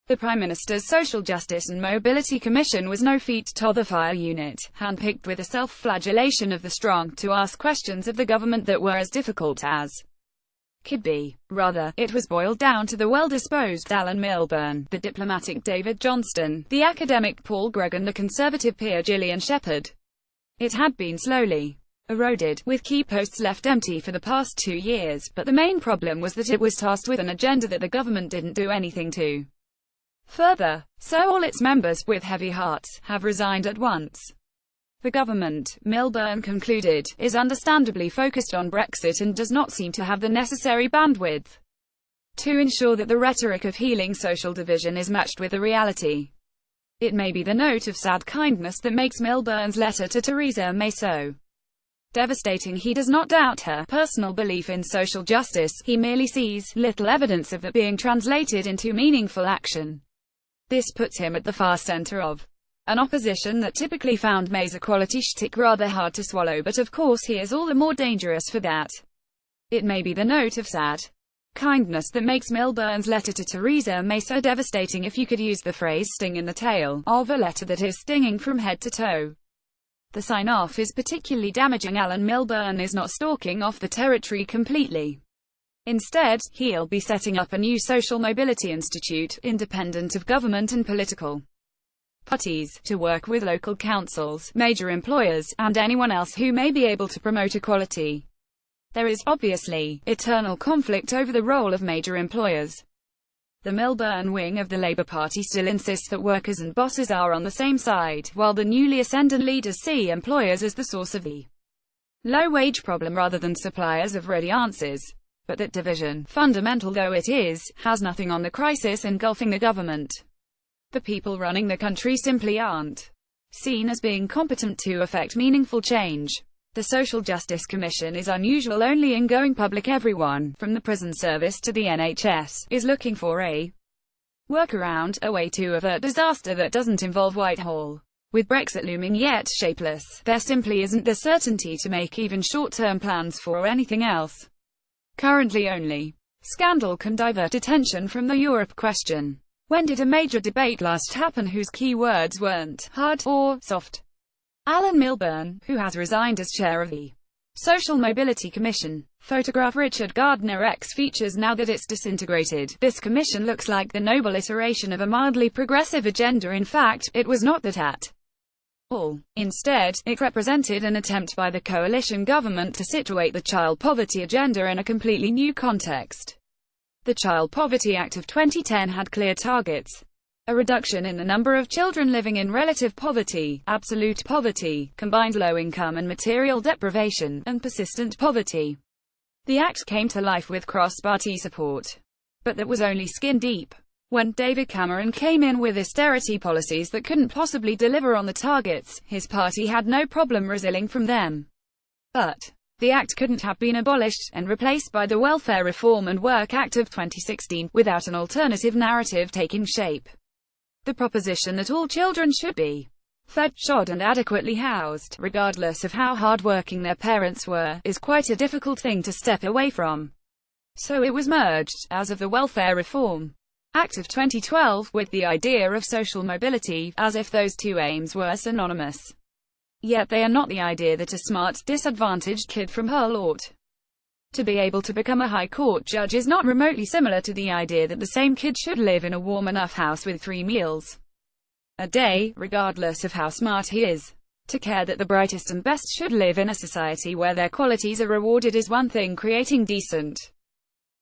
The Prime Minister's Social Justice and Mobility Commission was no feet-to-the-fire unit, handpicked with a self-flagellation of the strong, to ask questions of the government that were as difficult as could be. Rather, it was boiled down to the well-disposed Alan Milburn, the diplomatic David Johnston, the academic Paul Gregg and the conservative peer Gillian Shephard. It had been slowly eroded, with key posts left empty for the past 2 years, but the main problem was that it was tasked with an agenda that the government didn't do anything to further. So all its members, with heavy hearts, have resigned at once. The government, Milburn concluded, is understandably focused on Brexit and does not seem to have the necessary bandwidth to ensure that the rhetoric of healing social division is matched with the reality. It may be the note of sad kindness that makes Milburn's letter to Theresa May so devastating. He does not doubt her personal belief in social justice, he merely sees little evidence of that being translated into meaningful action. This puts him at the far centre of an opposition that typically found May's equality shtick rather hard to swallow, but of course he is all the more dangerous for that. It may be the note of sad kindness that makes Milburn's letter to Theresa May so devastating, if you could use the phrase sting in the tail, of a letter that is stinging from head to toe. The sign-off is particularly damaging. Alan Milburn is not stalking off the territory completely. Instead, he'll be setting up a new social mobility institute, independent of government and political parties, to work with local councils, major employers, and anyone else who may be able to promote equality. There is, obviously, eternal conflict over the role of major employers. The Milburn wing of the Labour Party still insists that workers and bosses are on the same side, while the newly ascendant leaders see employers as the source of the low-wage problem rather than suppliers of ready answers. But that division, fundamental though it is, has nothing on the crisis engulfing the government. The people running the country simply aren't seen as being competent to effect meaningful change. The Social Justice Commission is unusual only in going public. Everyone, from the prison service to the NHS, is looking for a workaround, a way to avert disaster that doesn't involve Whitehall. With Brexit looming yet shapeless, there simply isn't the certainty to make even short-term plans for anything else. Currently only scandal can divert attention from the Europe question. When did a major debate last happen whose key words weren't hard or soft? Alan Milburn, who has resigned as chair of the Social Mobility Commission. Photograph Richard Gardner X features. Now that it's disintegrated, this commission looks like the noble iteration of a mildly progressive agenda. In fact, it was not that at all. Instead, it represented an attempt by the coalition government to situate the child poverty agenda in a completely new context. The Child Poverty Act of 2010 had clear targets: a reduction in the number of children living in relative poverty, absolute poverty, combined low income and material deprivation, and persistent poverty. The act came to life with cross-party support, but that was only skin deep. When David Cameron came in with austerity policies that couldn't possibly deliver on the targets, his party had no problem resilting from them. But the act couldn't have been abolished and replaced by the Welfare Reform and Work Act of 2016, without an alternative narrative taking shape. The proposition that all children should be fed, shod and adequately housed, regardless of how hard-working their parents were, is quite a difficult thing to step away from. So it was merged, as of the Welfare Reform Act of 2012, with the idea of social mobility, as if those two aims were synonymous. Yet they are not. The idea that a smart, disadvantaged kid from Hull ought to be able to become a High Court judge is not remotely similar to the idea that the same kid should live in a warm enough house with 3 meals a day, regardless of how smart he is. To care that the brightest and best should live in a society where their qualities are rewarded is one thing, creating decent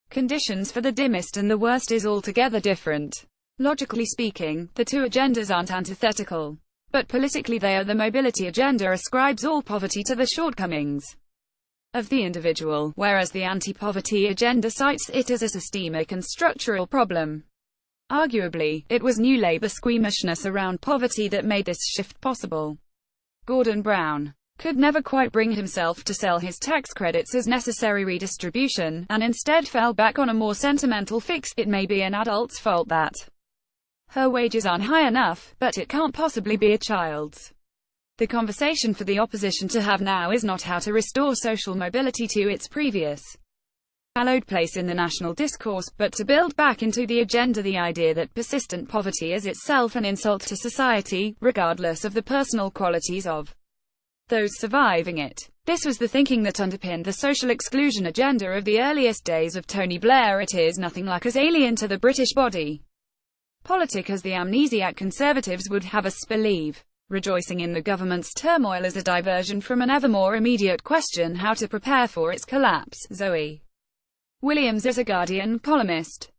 conditions for the dimmest and the worst is altogether different. Logically speaking, the two agendas aren't antithetical, but politically they are. The mobility agenda ascribes all poverty to the shortcomings of the individual, whereas the anti-poverty agenda cites it as a systemic and structural problem. Arguably, it was New Labour squeamishness around poverty that made this shift possible. Gordon Brown could never quite bring himself to sell his tax credits as necessary redistribution, and instead fell back on a more sentimental fix: it may be an adult's fault that her wages aren't high enough, but it can't possibly be a child's. The conversation for the opposition to have now is not how to restore social mobility to its previous hallowed place in the national discourse, but to build back into the agenda the idea that persistent poverty is itself an insult to society, regardless of the personal qualities of those surviving it. This was the thinking that underpinned the social exclusion agenda of the earliest days of Tony Blair. It is nothing like as alien to the British body politic as the amnesiac Conservatives would have us believe. Rejoicing in the government's turmoil as a diversion from an ever more immediate question: how to prepare for its collapse. Zoe Williams is a Guardian columnist.